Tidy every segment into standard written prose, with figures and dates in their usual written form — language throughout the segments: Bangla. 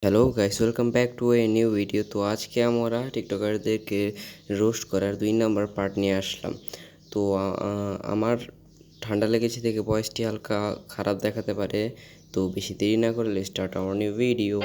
Hello guys, welcome back to a new video. তো আজকে আমরা টিকটকারদেরকে রোস্ট করার 2 নম্বর পার্ট নিয়ে আসলাম। তো আমার ঠান্ডা লেগেছে দেখে ভয়েসটি হালকা খারাপ দেখাতে পারে। তো বেশি দেরি না করলে স্টার্ট আওয়ার নিউ ভিডিও।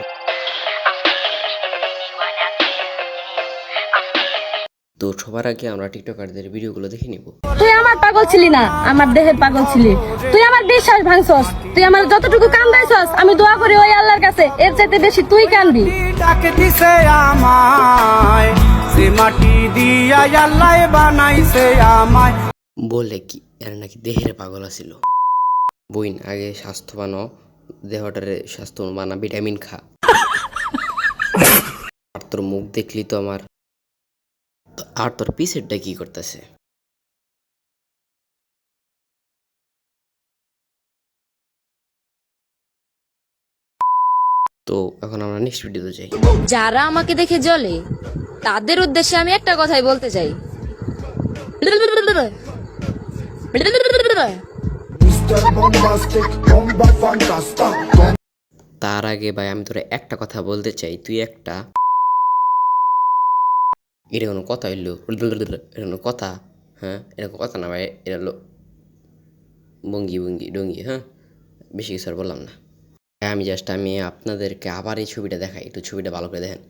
তো সবার আগে আমরা টিকটকারদের ভিডিওগুলো দেখে নিব। তুই আমার পাগল ছিলি না, আমার দেহের পাগল ছিলি। তুই আমার বিশ্বাস ভাঙছস, তুই আমার যতটুকু কান্দাইছস আমি দোয়া করি ওই আল্লাহর কাছে এর চাইতে বেশি তুই কানবি। ডাকে দিছে আমায়, সে মাটি দিয়া আল্লাহ বানাইছে আমায়। বলে কি এর নাকি দেহের পাগল আছিল। বইন আগে স্বাস্থ্যবান হ, দেহটারে স্বাস্থ্য বানা, ভিটামিন খা। আর তোর মুখ দেখলি তো আমার, আর তোর পিসেরটা কি করতেছে? তো এখন আমরা নেক্সট ভিডিওতে যাই। যারা আমাকে দেখে জ্বলে তাদের উদ্দেশ্যে আমি একটা কথাই বলতে চাই। তার আগে ভাই আমি তোরা একটা কথা বলতে চাই, তুই একটা, এটা কোনো কথা হইলো? এটা কোনো কথা? হ্যাঁ, এটা কোনো কথা না ভাই, এটা হলো বঙ্গি বঙ্গি ডঙ্গি। হ্যাঁ, বেশি কিছু আর বললাম না। আমি আপনাদেরকে আবার এই ছবিটা দেখাই, একটু ছবিটা ভালো করে দেখেন।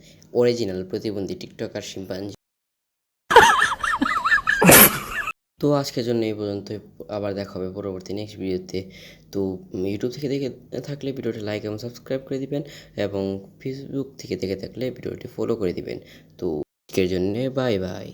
অরিজিনাল প্রতিবন্ধী টিকটকার শিম্পাঞ্জি। তো আজকের জন্য এই পর্যন্ত, আবার দেখা হবে পরবর্তী নেক্সট ভিডিওতে। তো ইউটিউব থেকে দেখে থাকলে ভিডিওটি লাইক এবং সাবস্ক্রাইব করে দিবেন, এবং ফেসবুক থেকে দেখে থাকলে ভিডিওটি ফলো করে দিবেন। তো আজকের জন্য বাই বাই।